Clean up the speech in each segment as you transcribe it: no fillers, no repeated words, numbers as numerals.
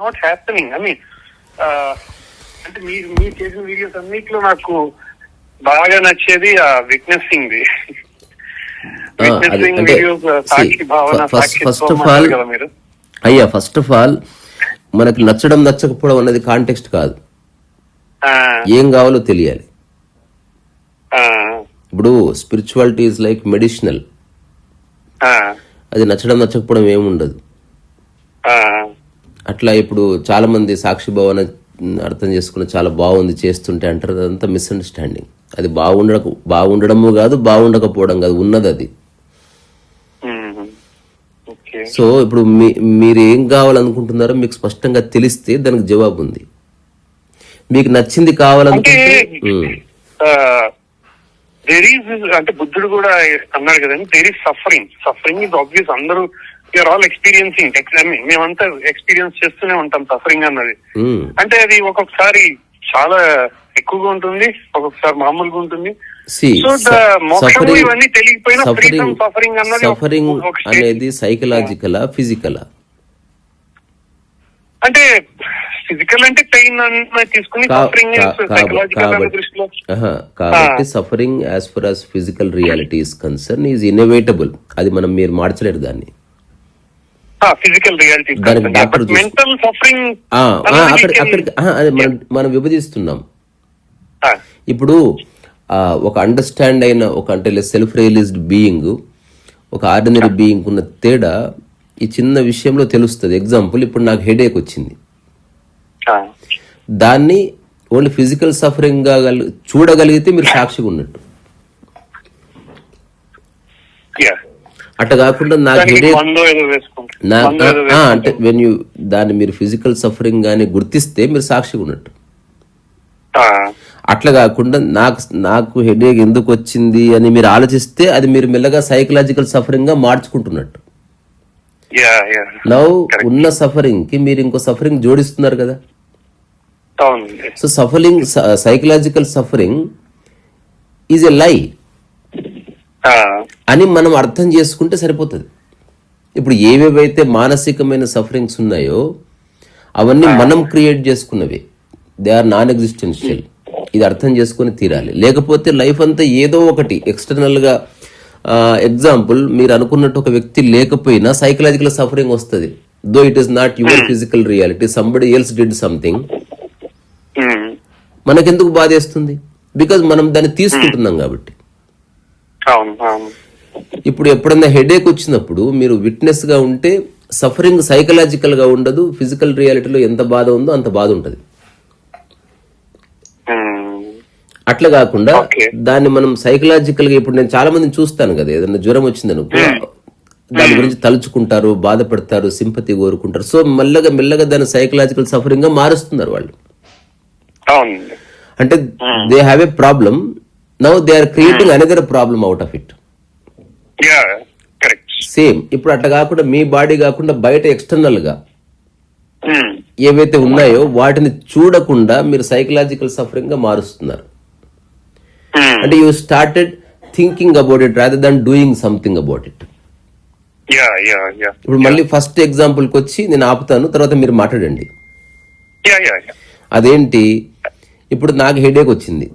Not happening. I mean అంటే మీరు చేసిన వీడియోస్ అన్నిట్లో నాకు బాగా నచ్చేది ఆ witnessing the. First of all మనకి నచ్చడం నచ్చకపోవడం అనేది కాంటెక్స్ట్ కాదు, ఏం కావాలో తెలియాలి. ఇప్పుడు స్పిరిచువాలిటీ ఈజ్ లైక్ మెడిసినల్, అది నచ్చడం నచ్చకపోవడం ఏముండదు. అట్లా ఇప్పుడు చాలా మంది సాక్షి భావన అర్థం చేసుకుని చాలా బాగుంది చేస్తుంటే అంటారు, అదంతా మిస్అండర్స్టాండింగ్. అది బాగుండడము కాదు, బాగుండకపోవడం కాదు, ఉన్నది అది. సో ఇప్పుడు మీరు ఏం కావాలనుకుంటున్నారో మీకు స్పష్టంగా తెలిస్తే దానికి జవాబు ఉంది. మీకు నచ్చింది కావాలనుకుంటే అంటే బుద్ధుడు కూడా అన్నాడు కదండి, there is suffering. Suffering is obvious, అందరూ యూఆర్ ఆల్ ఎక్స్పీరియన్సింగ్. మేమంతా ఎక్స్పీరియన్స్ చేస్తూనే ఉంటాం సఫరింగ్ అన్నది. అంటే అది ఒక్కొక్కసారి చాలా ఎక్కువగా ఉంటుంది, ఒక్కొక్కసారి మామూలుగా ఉంటుంది. సఫరింగ్ అనేది సైకలాజికలా ఫిజికలా? అంటే ఫిజికల్ అంటే పెయిన్ తీసుకుని కాబట్టి suffering as for as physical reality is concern is innovatable. అది మీరు మార్చలేరు దాన్ని. ఫిజికల్ రియాలిటీ మెంటల్ సఫరింగ్ మనం విభజిస్తున్నాం. ఇప్పుడు ఒక అండర్స్టాండ్ అయిన ఒక అంటే సెల్ఫ్ రియలైజ్డ్ బీయింగ్, ఒక ఆర్డినరీ బీయింగ్ ఉన్న తేడా ఈ చిన్న విషయంలో తెలుస్తుంది. ఎగ్జాంపుల్, ఇప్పుడు నాకు హెడేక్ వచ్చింది, దాన్ని ఓన్లీ ఫిజికల్ సఫరింగ్ గా చూడగలిగితే మీరు సాక్షిగా ఉన్నట్టు. అట్లా కాకుండా నాకు హెడేక్ అంటే దాన్ని మీరు ఫిజికల్ సఫరింగ్ గానీ గుర్తిస్తే మీరు సాక్షిగా ఉన్నట్టు. అట్లా కాకుండా నాకు హెడేక్ ఎందుకు వచ్చింది అని మీరు ఆలోచిస్తే అది మీరు మెల్లగా సైకలాజికల్ సఫరింగ్ గా మార్చుకుంటున్నట్టు. నౌ ఉన్న సఫరింగ్ కి మీరు ఇంకో సఫరింగ్ జోడిస్తున్నారు కదా. So suffering, psychological suffering is a లై అని మనం అర్థం చేసుకుంటే సరిపోతుంది. ఇప్పుడు ఏవేవైతే మానసికమైన సఫరింగ్స్ ఉన్నాయో అవన్నీ మనం క్రియేట్ చేసుకున్నవి, దే ఆర్ నాన్ ఎగ్జిస్టెన్షియల్. ఇది అర్థం చేసుకుని తీరాలి, లేకపోతే లైఫ్ అంతా ఏదో ఒకటి ఎక్స్టర్నల్ గా. ఎగ్జాంపుల్, మీరు అనుకున్నట్టు ఒక వ్యక్తి లేకపోయినా సైకలాజికల్ సఫరింగ్ వస్తుంది, though it is not your physical reality, somebody else did something. మనకెందుకు బాధేస్తుంది? బికాజ్ మనం దాన్ని తీసుకుంటున్నాం కాబట్టి. ఇప్పుడు ఎప్పుడన్నా హెడేక్ వచ్చినప్పుడు మీరు విట్నెస్ గా ఉంటే సఫరింగ్ సైకలాజికల్ గా ఉండదు, ఫిజికల్ రియాలిటీలో ఎంత బాధ ఉందో అంత బాధ ఉంటుంది. అట్లా కాకుండా దాన్ని మనం సైకలాజికల్ గా, ఇప్పుడు నేను చాలా మందిని చూస్తాను కదా, ఏదైనా జ్వరం వచ్చిందనుకో దాని గురించి తలుచుకుంటారు, బాధపడతారు, సింపతి కోరుకుంటారు. సో మెల్లగా దాన్ని సైకలాజికల్ సఫరింగ్ గా మారుస్తున్నారు వాళ్ళు. అంటే they have a problem, now they are creating another problem out of it. Same ఇప్పుడు అట్లా కాకుండా మీ బాడీ కాకుండా బయట ఎక్స్టర్నల్ గా ఏవైతే ఉన్నాయో వాటిని చూడకుండా మీరు సైకలాజికల్ సఫరింగ్ గా మారుస్తున్నారు. అంటే you started thinking about it rather than doing something about it. ఇప్పుడు మళ్ళీ ఫస్ట్ ఎగ్జాంపుల్ కి వచ్చి నేను ఆపుతాను, తర్వాత మీరు మాట్లాడండి. అదేంటి, ఇప్పుడు నాకు హెడేక్ వచ్చింది.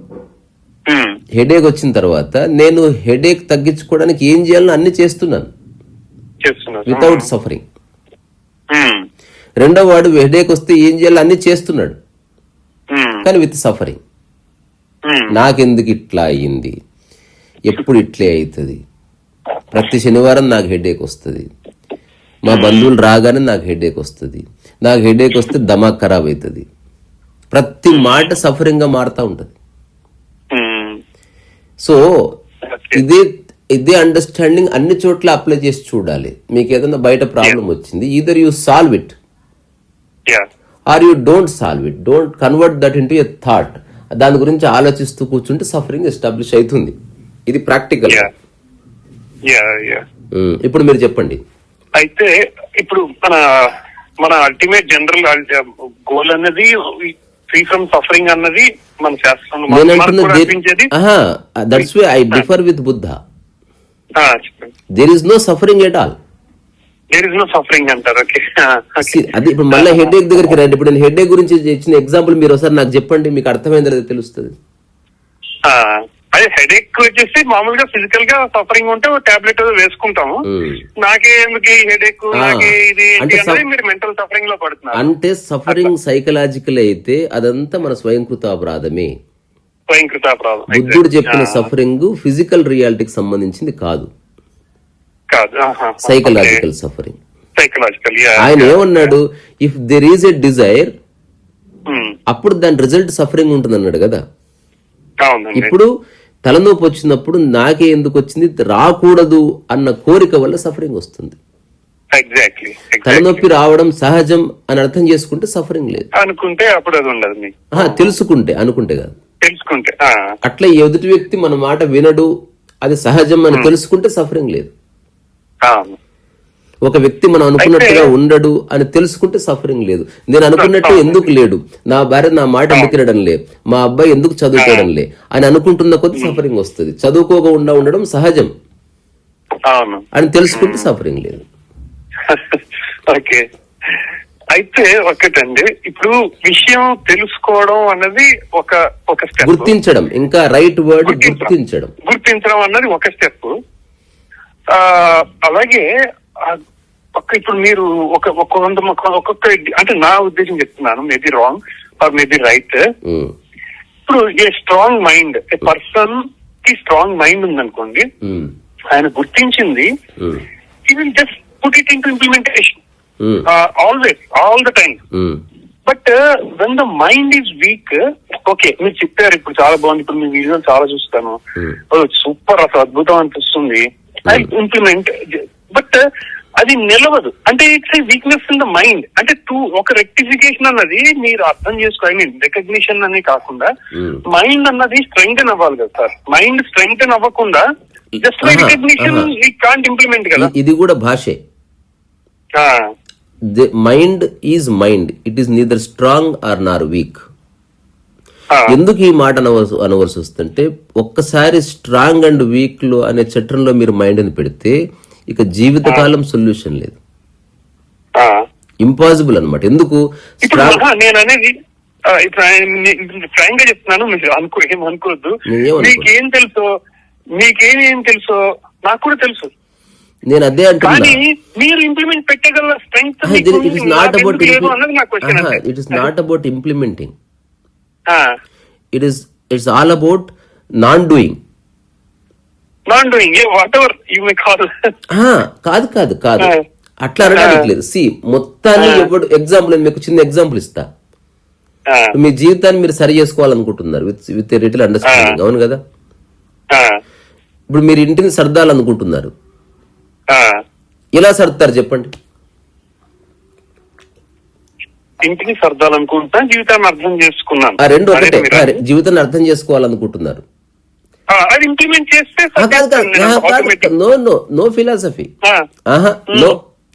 హెడేక్ వచ్చిన తర్వాత నేను హెడేక్ తగ్గించుకోవడానికి ఏం చేయాలని అన్ని చేస్తున్నాను వితౌట్ సఫరింగ్. రెండో వాడు హెడేక్ వస్తే ఏం చేయాలి అన్ని చేస్తున్నాడు కానీ విత్ సఫరింగ్. నాకెందుకు ఇట్లా అయ్యింది, ఎప్పుడు ఇట్లే అవుతుంది, ప్రతి శనివారం నాకు హెడేక్ వస్తుంది, మా బంధువులు రాగానే నాకు హెడేక్ వస్తుంది, నాకు హెడేక్ వస్తే దమాక్ ఖరాబ్ అవుతుంది, ప్రతి మాట సఫరింగ్ గా మారుతూ ఉంటది. సో ఇదే అండర్స్టాండింగ్ అన్ని చోట్ల అప్లై చేసి చూడాలి. మీకు ఏదైనా బయట ప్రాబ్లం వచ్చింది, either you solve it or you don't solve it, don't convert that into a thought. దాని గురించి ఆలోచిస్తూ కూర్చుంటే సఫరింగ్ ఎస్టాబ్లిష్ అవుతుంది. ఇది ప్రాక్టికల్. ఇప్పుడు మీరు చెప్పండి. అయితే ఇప్పుడు మన అల్టిమేట్ జనరల్ గోల్ అనేది ఫ్రీ ఫ్రమ్ సఫరింగ్ అన్నది మన శాస్త్రం. That's why I differ with Buddha. There is no suffering at all. There is no suffering అంటారు. ఓకే. అది ఇప్పుడు మళ్ళీ హెడేక్ దగ్గరికి రండి. ఇప్పుడు నేను హెడేక్ గురించి ఇచ్చిన ఎగ్జాంపుల్ మీరు ఒకసారి నాకు చెప్పండి, మీకు అర్థమైందో లేదో తెలుస్తుంది. అదే హెడేక్ వచ్చేసి మామూలుగా ఫిజికల్ గా సఫరింగ్ ఉంటే టాబ్లెట్ వేసుకుంటాము. నాకే ఎందుకు హెడేక్, నాకే ఇది అనేది మీరు మెంటల్ సఫరింగ్ లో పడుతున్నారు. అంటే సఫరింగ్ సైకలాజికల్ అయితే అదంతా మన స్వయంకృత అపరాధమే. స్వయంకృత అపరాధం. బుద్ధుడు చెప్పిన సఫరింగ్ ఫిజికల్ రియాలిటీకి సంబంధించింది కాదు, సైకలాజికల్ సఫరింగ్. ఆయన ఏమన్నాడు, if there is a desire అప్పుడు దాని రిజల్ట్ సఫరింగ్ ఉంటుంది అన్నాడు కదా. ఇప్పుడు తలనొప్పి వచ్చినప్పుడు నాకే ఎందుకు వచ్చింది, రాకూడదు అన్న కోరిక వల్ల సఫరింగ్ వస్తుంది. తలనొప్పి రావడం సహజం అని అర్థం చేసుకుంటే సఫరింగ్ లేదు. అనుకుంటే అప్పుడు అది ఉండదు. తెలుసుకుంటే, అనుకుంటే కాదు, తెలుసుకుంటే. అట్లా ఎదుటి వ్యక్తి మన మాట వినడు, అది సహజం అని తెలుసుకుంటే సఫరింగ్ లేదు. ఒక వ్యక్తి మనం అనుకున్నట్టుగా ఉండడు అని తెలుసుకుంటే సఫరింగ్ లేదు. నేను అనుకున్నట్టు ఎందుకు లేడు, నా భార్య నా మాట ఎందుకు వినడం లే, మా అబ్బాయి ఎందుకు చదువుకోవడం లే అని అనుకుంటున్న కొద్ది సఫరింగ్ వస్తుంది. చదువుకోకుండా ఉండడం సహజం అని తెలుసుకుంటే సఫరింగ్ లేదు. ఓకే. అయితే ఒకటండి, ఇప్పుడు విషయం తెలుసుకోవడం అన్నది ఒక స్టెప్, గుర్తించడం, ఇంకా రైట్ వర్డ్ గుర్తించడం అన్నది ఒక స్టెప్. అలాగే ఇప్పుడు మీరు ఒక్కొక్క అంటే నా ఉద్దేశం చెప్తున్నాను, maybe wrong or maybe right. ఇప్పుడు a strong mind, a person కి స్ట్రాంగ్ మైండ్ ఉందనుకోండి, ఆయన గుర్తించింది he will just put it into implementation always, all the time. But when the mind is weak, okay మీరు చెప్పారు ఇప్పుడు చాలా బాగుంది, ఇప్పుడు మీ వీడియో చాలా చూస్తాను, సూపర్, అసలు అద్భుతం అనిపిస్తుంది, ఐ ఇంప్లిమెంట్. బట్ అది నిలవదు. అంటే it's a weakness in the mind. అంటే ఒక రెక్టిఫికేషన్ అన్నది మీరు అర్థం చేసుకో, ఐ మీన్ రికగ్నిషన్ అని కాకుండా మైండ్ అన్నది స్ట్రెంగ్తెన్ అవ్వాలి కదా సార్. మైండ్ స్ట్రెంగ్తెన్ అవ్వకుండా just recognition we can't implement కదా. ఇది కూడా భాషే. Mind is mind, it is neither strong or nor weak. ఎందుకు ఈ మాట అనవలసి వస్తుంటే, ఒక్కసారి స్ట్రాంగ్ అండ్ వీక్ లో అనే చట్టంలో మీరు మైండ్ ని పెడితే ఇక జీవితకాలం సొల్యూషన్ లేదు, ఇంపాసిబుల్ అనమాట. ఎందుకు నేను అనేది ఫ్రాంక్ గా చెప్తున్నాను, మీరు ఏమనుకోవద్దు. మీకేం తెలుసో నాకు కూడా తెలుసు, నేను అదే అంటున్నా. మీరు ఇంప్లిమెంట్ పెట్టగల strength it is not about implementing, it's all about non doing. కాదు అట్లా అనడానికి లేదు. సి మొత్తాన్ని ఎవడు ఎగ్జాంపుల్, నేను మీకు చిన్న ఎగ్జాంపుల్ ఇస్తా. మీ జీవితాన్ని మీరు సరి చేసుకోవాలనుకుంటున్నారు విత్ లిటిల్ అండర్స్టాండింగ్, అవును కదా. ఇప్పుడు మీరు ఇంటిని సర్దాలనుకుంటున్నారు, ఎలా సర్దుతారు చెప్పండి? ఇంటిని సర్దాలనుకుంటా, జీవితాన్ని అర్థం చేసుకున్నాను, రెండు ఒకటే. జీవితాన్ని అర్థం చేసుకోవాలనుకుంటున్నారు, అది ఇంప్లిమెంట్ చేస్తే నో ఫిలాసఫీ, నో,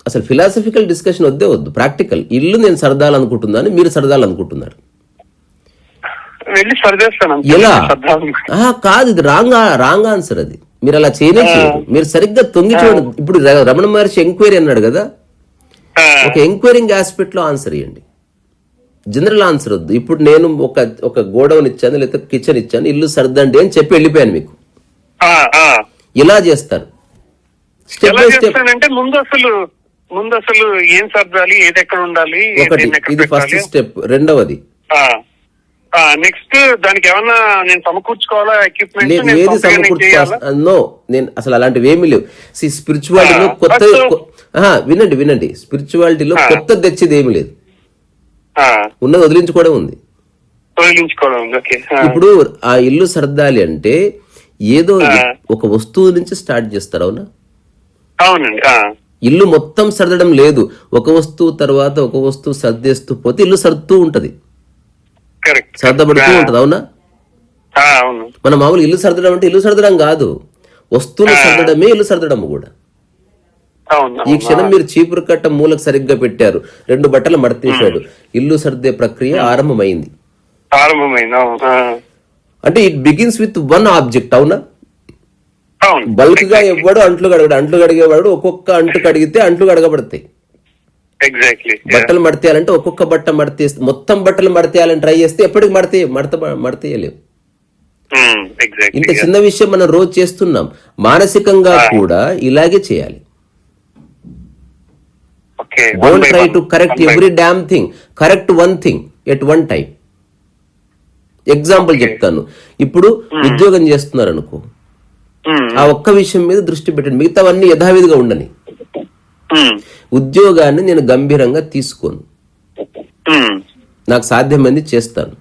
అసలు ఫిలాసఫికల్ డిస్కషన్ వద్దు, ప్రాక్టికల్. ఇల్లు నేను సర్దాలనుకుంటున్నాను, మీరు సర్దాలనుకుంటున్నారు, ఎలా? కాదు, ఇది రాంగ్ ఆన్సర్. అది మీరు అలా చేయలేదు, మీరు సరిగ్గా తొంగి చూడండి. ఇప్పుడు రమణ మహర్షి ఎంక్వైరీ అన్నాడు కదా, ఒక ఎంక్వైరింగ్ ఆస్పెక్ట్ లో ఆన్సర్ ఇవ్వండి, జనరల్ ఆన్సర్ వద్దు. ఇప్పుడు నేను ఒక గోడౌన్ ఇచ్చాను, లేదా కిచెన్ ఇచ్చాను, ఇల్లు సర్దండి అని చెప్పి వెళ్ళిపోయాను మీకు. ఇలా చేస్తారు స్టెప్ బై స్టెప్. అంటే ముందు అసలు ఏం సర్దాలి, ఏది ఎక్కడ ఉండాలి, ఒకటి ఇది ఫస్ట్ స్టెప్. రెండవది నెక్స్ట్ దానికి ఏమన్నా నేను సమకూర్చుకోవాలా ఎక్విప్మెంట్? ఏది సమకూర్చుకోవాలి? నో, నేను అసలు అలాంటివి ఏమీ లేవు. స్పిరిచువాలిటీలో కొత్త, వినండి, స్పిరిచువాలిటీలో కొత్త తెచ్చేది ఏమి లేదు, ఉన్నది వదిలించుకోవడం ఉంది. ఇప్పుడు ఆ ఇల్లు సర్దాలి అంటే ఏదో ఒక వస్తువు నుంచి స్టార్ట్ చేస్తారు, అవునా? అవునండి. ఇల్లు మొత్తం సర్దడం లేదు, ఒక వస్తువు తర్వాత ఒక వస్తువు సర్దేస్తూ పోతే ఇల్లు సర్దుతూ ఉంటది, సర్దబడుతూ ఉంటది, అవునా? మన మామూలు ఇల్లు సర్దడం అంటే ఇల్లు సర్దడం కాదు, వస్తువులు సర్దడమే ఇల్లు సర్దడం కూడా. ఈ క్షణం మీరు చీపురు కట్ట మూలకు సరిగ్గా పెట్టారు, 2 బట్టలు మడతీశాడు, ఇల్లు సర్దే ప్రక్రియ ఆరంభమైంది. అంటే ఇట్ బిగిన్స్ విత్ 1 ఆబ్జెక్ట్, అవునా? అవును. బల్క్ గా ఇవ్వడు, అంట్లు కడగడు. అంట్లు కడిగేవాడు ఒక్కొక్క అంటు కడిగితే అంట్లు కడగబడతాయి. ఎగ్జాక్ట్లీ. బట్టలు మడతేయాలంటే ఒక్కొక్క బట్ట మడతేస్తే, మొత్తం బట్టలు మడతేయాలని ట్రై చేస్తే ఎప్పటికి మడతేయలేవు. ఇంత చిన్న విషయం మనం రోజు చేస్తున్నాం. మానసికంగా కూడా ఇలాగే చేయాలి. Don't try to correct every damn thing, correct one thing at one time. Example చెప్తాను. ఇప్పుడు ఉద్యోగం చేస్తున్నారు అనుకో, ఆ ఒక్క విషయం మీద దృష్టి పెట్టండి, మిగతావన్నీ యథావిధిగా ఉండని. ఉద్యోగాన్ని నేను గంభీరంగా తీసుకోను, నాకు సాధ్యమైంది చేస్తాను,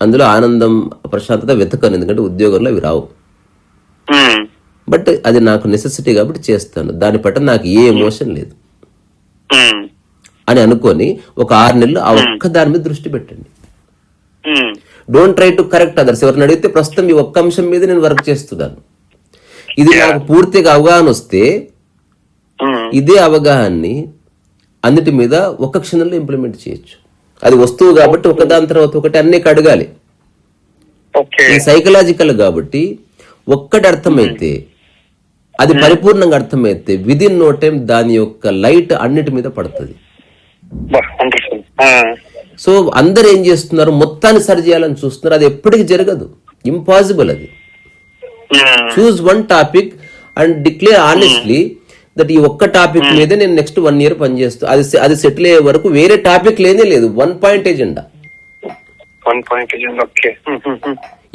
అందులో ఆనందం ప్రశాంతత వెతకను, ఎందుకంటే ఉద్యోగంలో అవి రావు. బట్ అది నాకు నెసెసిటీ కాబట్టి చేస్తాను, దాని పట్ల నాకు ఏ ఎమోషన్ లేదు అని అనుకొని ఒక 6 నెలలు ఆ ఒక్క దాని మీద దృష్టి పెట్టండి. Don't try to correct others. ఎవరిని అడిగితే ప్రస్తుతం ఈ ఒక్క అంశం మీద నేను వర్క్ చేస్తున్నాను, ఇది నాకు పూర్తిగా అవగాహన వస్తే ఇదే అవగాహనని అన్నిటి మీద ఒక క్షణంలో ఇంప్లిమెంట్ చేయొచ్చు. అది వస్తువు కాబట్టి ఒకదాని తర్వాత ఒకటి అన్ని అడగాలి. ఈ సైకలాజికల్ కాబట్టి ఒక్కటి అర్థమైతే, అది పరిపూర్ణంగా అర్థమైతే విదిన్ నో టైం దాని యొక్క లైట్ అన్నిటి మీద పడుతుంది. సో అందరు ఏం చేస్తున్నారు, మొత్తాన్ని సరి చేయాలని చూస్తున్నారు. అది ఎప్పటికీ జరగదు, ఇంపాసిబుల్. అది choose one topic and declare honestly that ఈ ఒక్క టాపిక్ మీదే నేను నెక్స్ట్ 1 year పనిచేస్తాను. అది సెటిల్ అయ్యే వరకు వేరే టాపిక్ లేనే లేదు. 1 point ఎజెండా.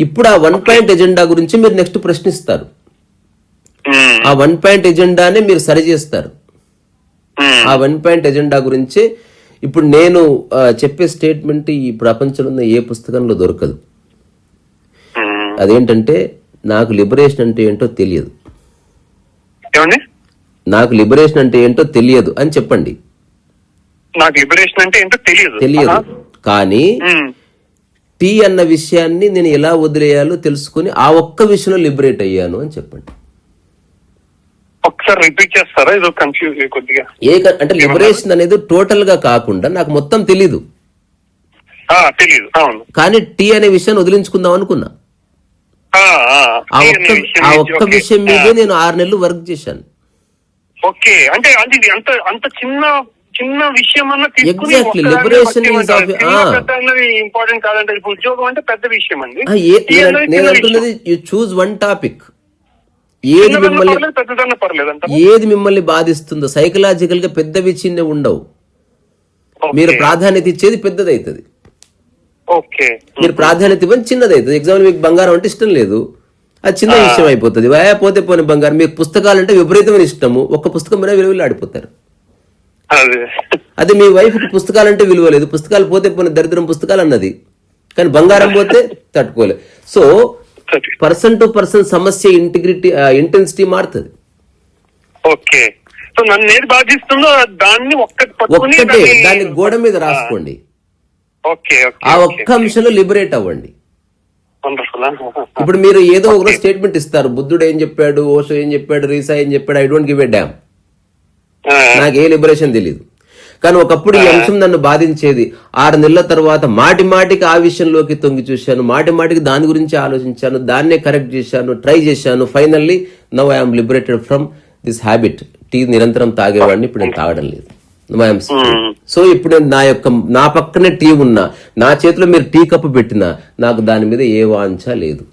ఇప్పుడు ఆ 1 point ఎజెండా గురించి మీరు నెక్స్ట్ ప్రశ్నిస్తారు, ఆ 1 point ఎజెండానే మీరు సరి చేస్తారు. ఆ 1 point ఎజెండా గురించి ఇప్పుడు నేను చెప్పే స్టేట్మెంట్ ఈ ప్రపంచంలో ఉన్న ఏ పుస్తకంలో దొరకదు. అదేంటంటే, నాకు లిబరేషన్ అంటే ఏంటో తెలియదు, నాకు లిబరేషన్ అంటే ఏంటో తెలియదు అని చెప్పండి. నాకు లిబరేషన్ అంటే ఏంటో తెలియదు, కానీ టీ అన్న విషయాన్ని నేను ఎలా వదిలేయాలో తెలుసుకుని ఆ ఒక్క విషయంలో లిబరేట్ అయ్యాను అని చెప్పండి. ఒకసారి రిపీట్ చేస్తారా? ఏదో కన్ఫ్యూజ్ కొద్దిగా. అంటే లిబరేషన్ అనేది టోటల్ గా కాకుండా నాకు మొత్తం తెలీదు, అవును, కానీ టీ అనే విషయాన్ని వదిలించుకుందాం అనుకున్నా. ఆ ఒక్క విషయం మీదే నేను 6 నెలలు వర్క్ చేశాను. ఓకే, అంటే అది అంత చిన్న విషయం అన్న ఎగ్జాక్ట్లీ. లిబరేషన్ ఇంపార్టెంట్ కాదంటే ఉద్యోగం అంటే పెద్ద విషయం అండి. నేను అంటున్నది యు చూజ్ వన్ టాపిక్. ఏది మిమ్మల్ని బాధిస్తుందో, సైకలాజికల్ గా పెద్దవి చిన్నవి ఉండవు. మీరు ప్రాధాన్యత ఇచ్చేది పెద్దదైతుంది, మీరు ప్రాధాన్యత ఇవ్వని చిన్నదైతుంది. ఎగ్జాంపుల్, మీకు బంగారం అంటే ఇష్టం లేదు, అది చిన్న విషయం అయిపోతుంది. పోతే పోనీ బంగారం. మీకు పుస్తకాలు అంటే విపరీతమైన ఇష్టము, ఒక్క పుస్తకం మీద విలువలు ఆడిపోతారు. అదే మీ వైఫ్ కి పుస్తకాలంటే విలువ లేదు, పుస్తకాలు పోతే పోనీ దరిద్రం పుస్తకాలు అన్నది, కానీ బంగారం పోతే తట్టుకోలేదు. సో పర్సన్ టు పర్సన్ సమస్య ఇంటెన్సిటీ మారుతుంది. దాన్ని గోడ మీద రాసుకోండి, ఆ ఒక్క అంశంలో లిబరేట్ అవ్వండి. ఇప్పుడు మీరు ఏదో ఒక స్టేట్మెంట్ ఇస్తారు, బుద్ధుడు ఏం చెప్పాడు, ఓషో ఏం చెప్పాడు, రీసా ఏం చెప్పాడు, I don't give a damn, నాకు ఏ లిబరేషన్ తెలియదు. కానీ ఒకప్పుడు ఈ అంశం నన్ను బాధించేది. 6 నెలల తర్వాత మాటికి ఆ విషయంలోకి తొంగి చూశాను, మాటికి దాని గురించి ఆలోచించాను, దాన్నే కరెక్ట్ చేశాను, ట్రై చేశాను. Finally now I'm liberated from this habit. Tea నిరంతరం తాగేవాడిని, ఇప్పుడు నేను తాగడం లేదు. సో ఇప్పుడు నా పక్కనే టీ ఉన్నా, నా చేతిలో మీరు టీ కప్పు పెట్టినా నాకు దాని మీద ఏ వాంఛ లేదు.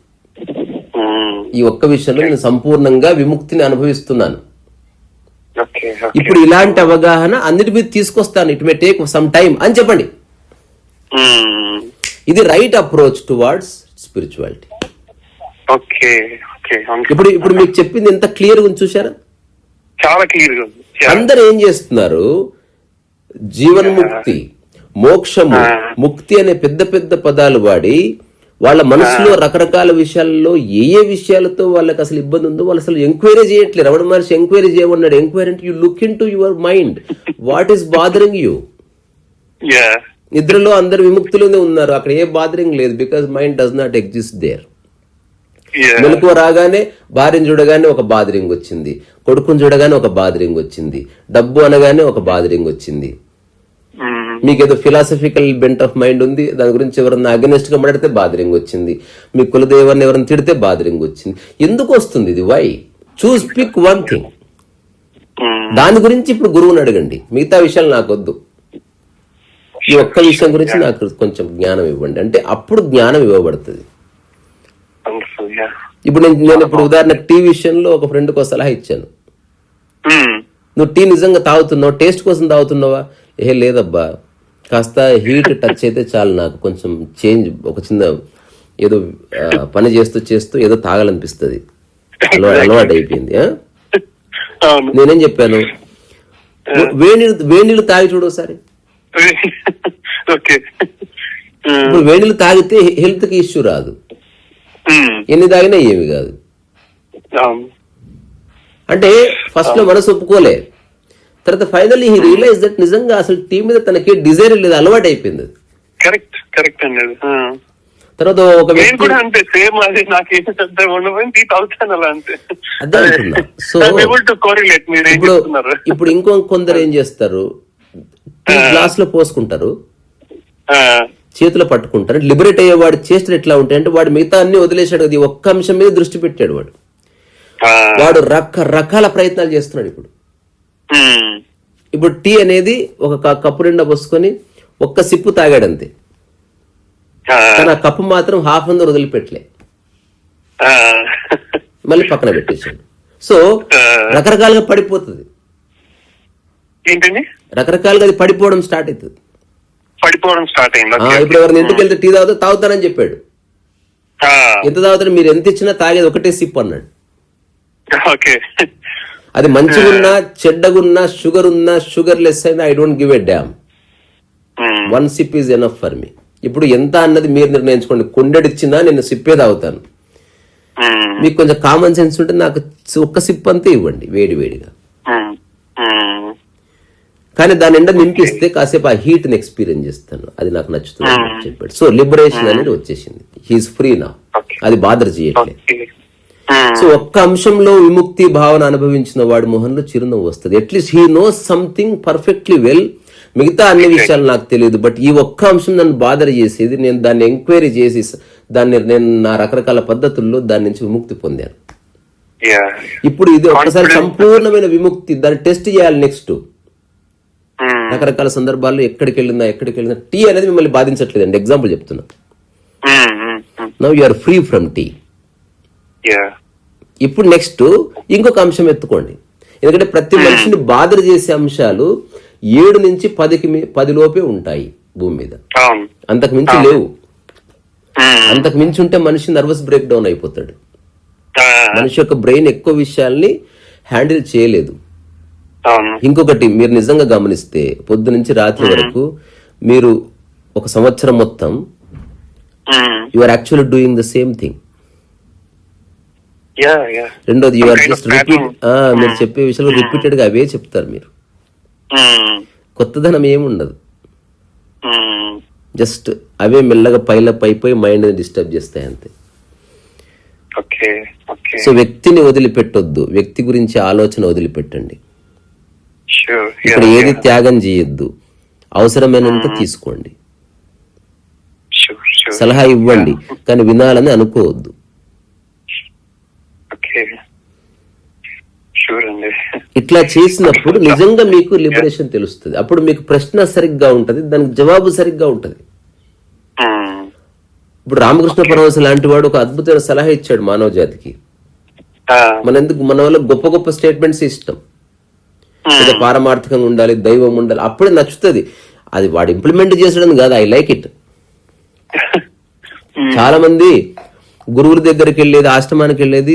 ఈ ఒక్క విషయంలో నేను సంపూర్ణంగా విముక్తిని అనుభవిస్తున్నాను. ఇప్పుడు ఇలాంటి అవగాహన అన్నిటి మీద తీసుకొస్తాను. It may take some time అని చెప్పండి. ఇది రైట్ అప్రోచ్ టువర్డ్స్ స్పిరిచువాలిటీ. ఇప్పుడు మీకు చెప్పింది ఎంత క్లియర్ గా చూసారా? చాలా క్లియర్ గా. అందరు ఏం చేస్తున్నారు, జీవన్ముక్తి, మోక్షము, ముక్తి అనే పెద్ద పదాలు వాడి వాళ్ళ మనసులో రకరకాల విషయాల్లో ఏ విషయాలతో వాళ్ళకి అసలు ఇబ్బంది ఉందో వాళ్ళు అసలు ఎంక్వైరీ చేయట్లేదు. రమణ మహర్షి ఎంక్వైరీ చేయమన్నాడు. ఎంక్వైరీ అంటే you look into your mind, what is bothering you. నిద్రలో అందరు విముక్తులోనే ఉన్నారు, అక్కడ ఏ బాదరింగ్ లేదు, because mind does not exist there. మెలకువ రాగానే భార్యను చూడగానే ఒక బాదరింగ్ వచ్చింది, కొడుకుని చూడగానే ఒక బాదరింగ్ వచ్చింది, డబ్బు అనగానే ఒక బాదరింగ్ వచ్చింది. మీకు ఏదో ఫిలాసఫికల్ బెంట్ ఆఫ్ మైండ్ ఉంది, దాని గురించి ఎవరన్నా అగెనిస్ట్ గా మాట్లాడితే బాదరింగ్ వచ్చింది, మీ కులదేవాన్ని ఎవరైనా తిడితే బాదరింగ్ వచ్చింది. ఎందుకు వస్తుంది ఇది? Why? Choose pick one thing. దాని గురించి ఇప్పుడు గురువుని అడగండి, మిగతా విషయాలు నాకు వద్దు. ఈ ఒక్క విషయం గురించి నాకు కొంచెం జ్ఞానం ఇవ్వండి అంటే అప్పుడు జ్ఞానం ఇవ్వబడుతుంది. ఇప్పుడు నేను ఇప్పుడు ఉదాహరణకు టీ విషయంలో ఒక ఫ్రెండ్కి ఒక సలహా ఇచ్చాను. నువ్వు టీ నిజంగా తాగుతున్నావు, టేస్ట్ కోసం తాగుతున్నావా? లేదబ్బా, కాస్త హీట్ టచ్ అయితే చాలు, నాకు కొంచెం చేంజ్, ఒక చిన్న ఏదో పని చేస్తూ ఏదో తాగాలనిపిస్తుంది, అలవాటు అయిపోయింది. నేనేం చెప్పాను, వేడి నీళ్ళు తాగి చూడు ఒకసారి. ఇప్పుడు వేడి నీళ్ళు తాగితే హెల్త్ కి ఇష్యూ రాదు, ఎన్ని తాగినా ఏమి కాదు. అంటే ఫస్ట్ లో మనసు ఒప్పుకోలే, తర్వాత ఫైనల్లీ హీ రియలైజ్ దట్ నిజంగా అసలు టీ మీద తనకి డిజైర్ లేదు, అలవాటు అయిపోయింది. కరెక్ట్ అండి. తర్వాత ఒక వ్యక్తి ఇప్పుడు ఇంకో కొందరు ఏం చేస్తారు, టీ గ్లాస్ లో పోసుకుంటారు, చేతిలో పట్టుకుంటారు. లిబరేట్ అయ్యే వాడి చేష్టలు ఎట్లా ఉంటాయి అంటే వాడు మిగతా అన్ని వదిలేశాడు, అది ఒక్క అంశం మీద దృష్టి పెట్టాడు. వాడు రకరకాల ప్రయత్నాలు చేస్తున్నాడు. ఇప్పుడు టీ అనేది ఒక కప్పు నిండా పోసుకొని ఒక్క సిప్పు తాగాడంతే, కానీ ఆ కప్పు మాత్రం హాఫ్ అందరు వదిలిపెట్టలే, మళ్ళీ పక్కన పెట్టేసాడు. సో రకరకాలుగా పడిపోతుంది, రకరకాలుగా అది పడిపోవడం స్టార్ట్ అవుతుంది. ఇప్పుడు ఎవరిని ఇంటికి వెళ్తే టీ తాగుతానని చెప్పాడు, ఎంత తాగుతాడు, మీరు ఎంత ఇచ్చినా తాగేది ఒకటే సిప్ అన్నాడు. అది మంచిగున్నా చెడ్డగున్నా షుగర్ ఉన్నా షుగర్ లెస్ అయినా I don't give a dam, one SIP is enough for me. ఇప్పుడు ఎంత అన్నది మీరు నిర్ణయించుకోండి, కొండెడిచ్చినా నేను సిప్పే తాగుతాను. మీకు కొంచెం కామన్ సెన్స్ ఉంటే నాకు ఒక్క సిప్ అంతే ఇవ్వండి వేడిగా, కానీ దాని నిండా నింపిస్తే కాసేపు ఆ హీట్ ని ఎక్స్పీరియన్స్ చేస్తాను, అది నాకు నచ్చుతుంది అని చెప్పాడు. సో లిబరేషన్ అనేది వచ్చేసింది, హీఈస్ ఫ్రీ నా, అది బాదర్ చేయట్లేదు. సో ఒక్క అంశంలో విముక్తి భావన అనుభవించిన వాడి మొహంలో చిరునవ్వు వస్తుంది. At least he knows something perfectly well, మిగతా అన్ని విషయాలు నాకు తెలియదు, బట్ ఈ ఒక్క అంశం నన్ను బాదర్ చేసేది, నేను దాన్ని ఎంక్వైరీ చేసి నేను నా రకరకాల పద్ధతుల్లో దాని నుంచి విముక్తి పొందాను. ఇప్పుడు ఇది ఒక్కసారి సంపూర్ణమైన విముక్తి, దాన్ని టెస్ట్ చేయాలి. నెక్స్ట్ రకరకాల సందర్భాల్లో ఎక్కడికి వెళ్ళిందా టీ అనేది మిమ్మల్ని బాధించట్లేదండి, ఎగ్జాంపుల్ చెప్తున్నా. Now you are free from tea. ఇప్పుడు నెక్స్ట్ ఇంకొక అంశం ఎత్తుకోండి, ఎందుకంటే ప్రతి మనిషిని బాధలు చేసే అంశాలు 7 నుంచి 10 లోపే ఉంటాయి భూమి మీద, అంతకు మించి లేవు. అంతకు మించి ఉంటే మనిషి నర్వస్ బ్రేక్ డౌన్ అయిపోతాడు. మనిషి యొక్క బ్రెయిన్ ఎక్కువ విషయాల్ని హ్యాండిల్ చేయలేదు. ఇంకొకటి మీరు నిజంగా గమనిస్తే పొద్దు నుంచి రాత్రి వరకు మీరు ఒక సంవత్సరం మొత్తం you are actually doing the same thing. రెండోది యు ఆర్ జస్ట్ రిపీట్, మీరు చెప్పే విషయాలు రిపీటెడ్ గా అవే చెప్తారు మీరు, కొత్తదనం ఏముండదు, జస్ట్ అవే మెల్లగా పైలప్ అయిపోయి మైండ్ డిస్టర్బ్ చేస్తాయి అంతే. సో వ్యక్తిని వదిలిపెట్టొద్దు, వ్యక్తి గురించి ఆలోచన వదిలిపెట్టండి. ఇక్కడ ఏది త్యాగం చేయొద్దు, అవసరమైనంత తీసుకోండి, సలహా ఇవ్వండి, కానీ వినాలని అనుకోవద్దు. ఇట్లా చేసినప్పుడు నిజంగా మీకు లిబరేషన్ తెలుస్తుంది. అప్పుడు మీకు ప్రశ్న సరిగ్గా ఉంటది, దానికి జవాబు సరిగ్గా ఉంటది. ఇప్పుడు రామకృష్ణ పరమహంస లాంటి వాడు ఒక అద్భుతమైన సలహా ఇచ్చాడు మానవ జాతికి. మన వల్ల గొప్ప గొప్ప స్టేట్మెంట్స్ ఇష్టం, ఏదో పారమార్థికంగా ఉండాలి, దైవం ఉండాలి, అప్పుడే నచ్చుతుంది. అది వాడు ఇంప్లిమెంట్ చేసడం కాదు, ఐ లైక్ ఇట్. చాలా మంది గురువుల దగ్గరికి వెళ్ళేది, ఆశ్రమానికి వెళ్ళేది